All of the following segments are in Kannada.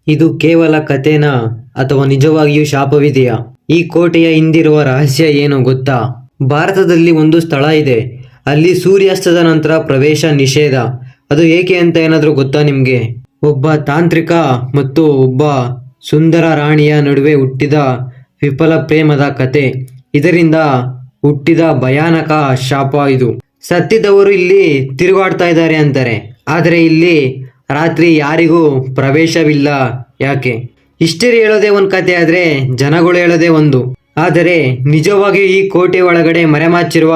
ಇದು ಕೇವಲ ಕಥೆನಾ ಅಥವಾ ನಿಜವಾಗಿಯೂ ಶಾಪವಿದೆಯಾ? ಈ ಕೋಟೆಯ ಹಿಂದಿರುವ ರಹಸ್ಯ ಏನು ಗೊತ್ತಾ? ಭಾರತದಲ್ಲಿ ಒಂದು ಸ್ಥಳ ಇದೆ, ಅಲ್ಲಿ ಸೂರ್ಯಾಸ್ತದ ನಂತರ ಪ್ರವೇಶ ನಿಷೇಧ. ಅದು ಏಕೆ ಅಂತ ಏನಾದರೂ ಗೊತ್ತಾ ನಿಮಗೆ? ಒಬ್ಬ ತಾಂತ್ರಿಕ ಮತ್ತು ಒಬ್ಬ ಸುಂದರ ರಾಣಿಯ ನಡುವೆ ಹುಟ್ಟಿದ ವಿಫಲ ಪ್ರೇಮದ ಕತೆ. ಇದರಿಂದ ಹುಟ್ಟಿದ ಭಯಾನಕ ಶಾಪ ಇದು. ಸತ್ತಿದ್ದವರು ಇಲ್ಲಿ ತಿರುಗಾಡ್ತಾ ಇದ್ದಾರೆ ಅಂತಾರೆ, ಆದರೆ ಇಲ್ಲಿ ರಾತ್ರಿ ಯಾರಿಗೂ ಪ್ರವೇಶವಿಲ್ಲ. ಯಾಕೆ? ಹಿಸ್ಟರಿ ಹೇಳೋದೇ ಒಂದು ಕತೆ ಆದ್ರೆ ಜನಗಳು ಹೇಳೋದೇ ಒಂದು. ಆದರೆ ನಿಜವಾಗಿ ಈ ಕೋಟೆ ಒಳಗಡೆ ಮರೆಮಾಚಿರುವ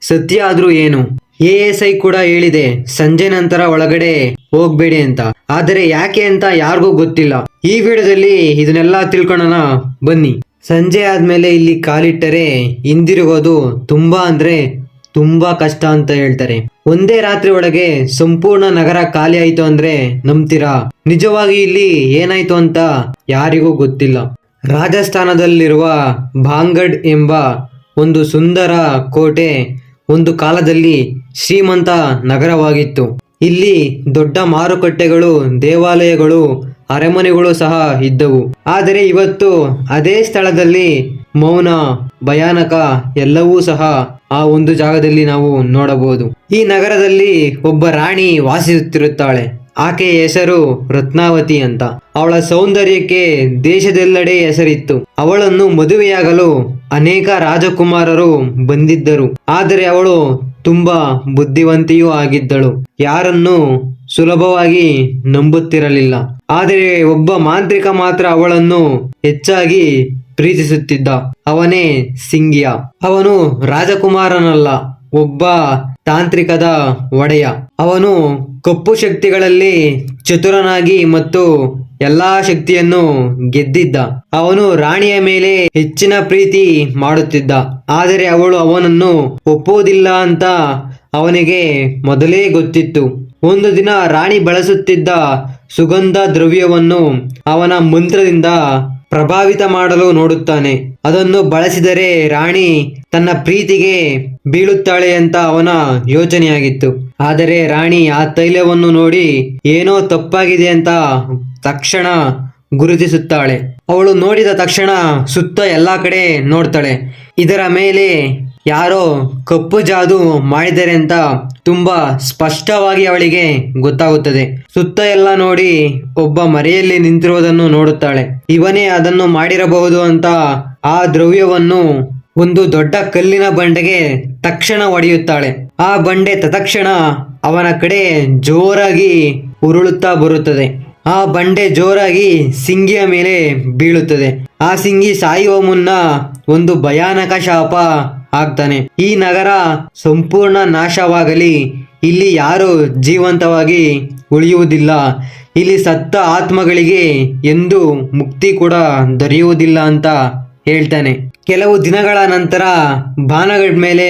ಸತ್ಯ ಆದ್ರೂ ಏನು? ASI ಕೂಡ ಹೇಳಿದೆ ಸಂಜೆ ನಂತರ ಒಳಗಡೆ ಹೋಗ್ಬೇಡಿ ಅಂತ. ಆದರೆ ಯಾಕೆ ಅಂತ ಯಾರಿಗೂ ಗೊತ್ತಿಲ್ಲ. ಈ ವಿಡಿಯೋದಲ್ಲಿ ಇದನ್ನೆಲ್ಲ ತಿಳ್ಕೊಳ್ಳೋಣ ಬನ್ನಿ. ಸಂಜೆ ಆದ್ಮೇಲೆ ಇಲ್ಲಿ ಕಾಲಿಟ್ಟರೆ ಹಿಂದಿರುಗೋದು ತುಂಬಾ ಕಷ್ಟ ಅಂತ ಹೇಳ್ತಾರೆ. ಒಂದೇ ರಾತ್ರಿ ಒಳಗೆ ಸಂಪೂರ್ಣ ನಗರ ಖಾಲಿ ಆಯ್ತು ಅಂದ್ರೆ ನಂಬ್ತೀರಾ? ನಿಜವಾಗಿ ಇಲ್ಲಿ ಏನಾಯ್ತು ಅಂತ ಯಾರಿಗೂ ಗೊತ್ತಿಲ್ಲ. ರಾಜಸ್ಥಾನದಲ್ಲಿರುವ ಭಾಂಗಡ್ ಎಂಬ ಒಂದು ಸುಂದರ ಕೋಟೆ ಒಂದು ಕಾಲದಲ್ಲಿ ಶ್ರೀಮಂತ ನಗರವಾಗಿತ್ತು. ಇಲ್ಲಿ ದೊಡ್ಡ ಮಾರುಕಟ್ಟೆಗಳು, ದೇವಾಲಯಗಳು, ಅರಮನೆಗಳು ಸಹ ಇದ್ದವು. ಆದರೆ ಇವತ್ತು ಅದೇ ಸ್ಥಳದಲ್ಲಿ ಮೌನ, ಭಯಾನಕ ಎಲ್ಲವೂ ಸಹ ಆ ಒಂದು ಜಾಗದಲ್ಲಿ ನಾವು ನೋಡಬಹುದು. ಈ ನಗರದಲ್ಲಿ ಒಬ್ಬ ರಾಣಿ ವಾಸಿಸುತ್ತಿರುತ್ತಾಳೆ. ಆಕೆಯ ಹೆಸರು ರತ್ನಾವತಿ ಅಂತ. ಅವಳ ಸೌಂದರ್ಯಕ್ಕೆ ದೇಶದೆಲ್ಲೆಡೆ ಹೆಸರಿತ್ತು. ಅವಳನ್ನು ಮದುವೆಯಾಗಲು ಅನೇಕ ರಾಜಕುಮಾರರು ಬಂದಿದ್ದರು. ಆದರೆ ಅವಳು ತುಂಬಾ ಬುದ್ಧಿವಂತಿಯೂ ಆಗಿದ್ದಳು. ಯಾರನ್ನು ಸುಲಭವಾಗಿ ನಂಬುತ್ತಿರಲಿಲ್ಲ. ಆದರೆ ಒಬ್ಬ ಮಾಂತ್ರಿಕ ಮಾತ್ರ ಅವಳನ್ನು ಹೆಚ್ಚಾಗಿ ಪ್ರೀತಿಸುತ್ತಿದ್ದ. ಅವನೇ ಸಿಂಗ್ಯ. ಅವನು ರಾಜಕುಮಾರನಲ್ಲ, ಒಬ್ಬ ತಾಂತ್ರಿಕದ ಒಡೆಯ. ಅವನು ಕಪ್ಪು ಶಕ್ತಿಗಳಲ್ಲಿ ಚತುರನಾಗಿ ಮತ್ತು ಎಲ್ಲಾ ಶಕ್ತಿಯನ್ನು ಗೆದ್ದಿದ್ದ. ಅವನು ರಾಣಿಯ ಮೇಲೆ ಹೆಚ್ಚಿನ ಪ್ರೀತಿ ಮಾಡುತ್ತಿದ್ದ. ಆದರೆ ಅವಳು ಅವನನ್ನು ಒಪ್ಪುವುದಿಲ್ಲ ಅಂತ ಅವನಿಗೆ ಮೊದಲೇ ಗೊತ್ತಿತ್ತು. ಒಂದು ದಿನ ರಾಣಿ ಬಳಸುತ್ತಿದ್ದ ಸುಗಂಧ ದ್ರವ್ಯವನ್ನು ಅವನ ಮಂತ್ರದಿಂದ ಪ್ರಭಾವಿತ ಮಾಡಲು ನೋಡುತ್ತಾನೆ. ಅದನ್ನು ಬಳಸಿದರೆ ರಾಣಿ ತನ್ನ ಪ್ರೀತಿಗೆ ಬೀಳುತ್ತಾಳೆ ಅಂತ ಅವನ ಯೋಚನೆಯಾಗಿತ್ತು. ಆದರೆ ರಾಣಿ ಆ ತೈಲವನ್ನು ನೋಡಿ ಏನೋ ತಪ್ಪಾಗಿದೆ ಅಂತ ತಕ್ಷಣ ಗುರುತಿಸುತ್ತಾಳೆ. ಅವಳು ನೋಡಿದ ತಕ್ಷಣ ಸುತ್ತ ಎಲ್ಲಾ ಕಡೆ ನೋಡ್ತಾಳೆ. ಇದರ ಮೇಲೆ ಯಾರೋ ಕಪ್ಪು ಜಾದು ಮಾಡಿದರೆ ಅಂತ ತುಂಬಾ ಸ್ಪಷ್ಟವಾಗಿ ಅವಳಿಗೆ ಗೊತ್ತಾಗುತ್ತದೆ. ಸುತ್ತ ಎಲ್ಲ ನೋಡಿ ಒಬ್ಬ ಮರೆಯಲ್ಲಿ ನಿಂತಿರುವುದನ್ನು ನೋಡುತ್ತಾಳೆ. ಇವನೇ ಅದನ್ನು ಮಾಡಿರಬಹುದು ಅಂತ ಆ ದ್ರವ್ಯವನ್ನು ಒಂದು ದೊಡ್ಡ ಕಲ್ಲಿನ ಬಂಡೆಗೆ ತಕ್ಷಣ ಹೊಡೆಯುತ್ತಾಳೆ. ಆ ಬಂಡೆ ತತ್ಕ್ಷಣ ಅವನ ಕಡೆ ಜೋರಾಗಿ ಉರುಳುತ್ತಾ ಬರುತ್ತದೆ. ಆ ಬಂಡೆ ಜೋರಾಗಿ ಸಿಂಗಿಯ ಮೇಲೆ ಬೀಳುತ್ತದೆ. ಆ ಸಿಂಗಿ ಸಾಯುವ ಮುನ್ನ ಒಂದು ಭಯಾನಕ ಶಾಪ ಆಗ್ತಾನೆ. ಈ ನಗರ ಸಂಪೂರ್ಣ ನಾಶವಾಗಲಿ, ಇಲ್ಲಿ ಯಾರು ಜೀವಂತವಾಗಿ ಉಳಿಯುವುದಿಲ್ಲ, ಇಲ್ಲಿ ಸತ್ತ ಆತ್ಮಗಳಿಗೆ ಎಂದು ಮುಕ್ತಿ ಕೂಡ ದೊರೆಯುವುದಿಲ್ಲ ಅಂತ ಹೇಳ್ತಾನೆ. ಕೆಲವು ದಿನಗಳ ನಂತರ ಭಾನಗಡ್ ಮೇಲೆ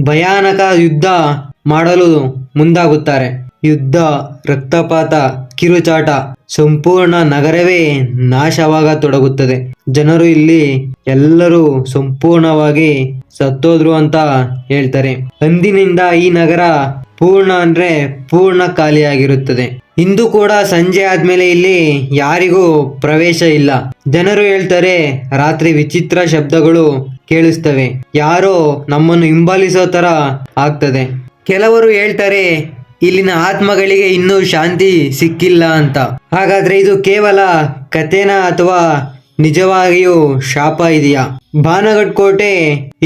ಭಯಾನಕ ಯುದ್ಧ ಮಾಡಲು ಮುಂದಾಗುತ್ತಾರೆ. ಯುದ್ಧ, ರಕ್ತಪಾತ, ಕಿರುಚಾಟ, ಸಂಪೂರ್ಣ ನಗರವೇ ನಾಶವಾಗತೊಡಗುತ್ತದೆ. ಜನರು ಇಲ್ಲಿ ಎಲ್ಲರೂ ಸಂಪೂರ್ಣವಾಗಿ ಸತ್ತೋದ್ರು ಅಂತ ಹೇಳ್ತಾರೆ. ಅಂದಿನಿಂದ ಈ ನಗರ ಪೂರ್ಣ ಖಾಲಿಯಾಗಿರುತ್ತದೆ. ಇಂದು ಕೂಡ ಸಂಜೆ ಆದ್ಮೇಲೆ ಇಲ್ಲಿ ಯಾರಿಗೂ ಪ್ರವೇಶ ಇಲ್ಲ. ಜನರು ಹೇಳ್ತಾರೆ ರಾತ್ರಿ ವಿಚಿತ್ರ ಶಬ್ದಗಳು ಕೇಳಿಸ್ತವೆ, ಯಾರೋ ನಮ್ಮನ್ನು ಹಿಂಬಾಲಿಸೋ ತರ ಆಗ್ತದೆ. ಕೆಲವರು ಹೇಳ್ತಾರೆ ಇಲ್ಲಿನ ಆತ್ಮಗಳಿಗೆ ಇನ್ನೂ ಶಾಂತಿ ಸಿಕ್ಕಿಲ್ಲ ಅಂತ. ಹಾಗಾದ್ರೆ ಇದು ಕೇವಲ ಕಥೆನಾ ಅಥವಾ ನಿಜವಾಗಿಯೂ ಶಾಪ ಇದೆಯಾ? ಭಾನಗಡ್ ಕೋಟೆ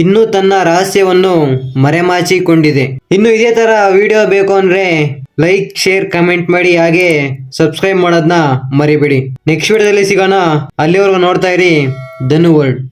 ಇನ್ನೂ ತನ್ನ ರಹಸ್ಯವನ್ನು ಮರೆಮಾಚಿಕೊಂಡಿದೆ. ಇನ್ನು ಇದೇ ತರ ವಿಡಿಯೋ ಬೇಕು ಅಂದ್ರೆ ಲೈಕ್, ಶೇರ್, ಕಮೆಂಟ್ ಮಾಡಿ. ಹಾಗೆ ಸಬ್ಸ್ಕ್ರೈಬ್ ಮಾಡೋದನ್ನ ಮರಿಬೇಡಿ. ನೆಕ್ಸ್ಟ್ ವಿಡಿಯೋದಲ್ಲಿ ಸಿಗೋಣ. ಅಲ್ಲಿವರೆಗೂ ನೋಡ್ತಾ ಇರಿ ಧನು ವರ್ಲ್ಡ್.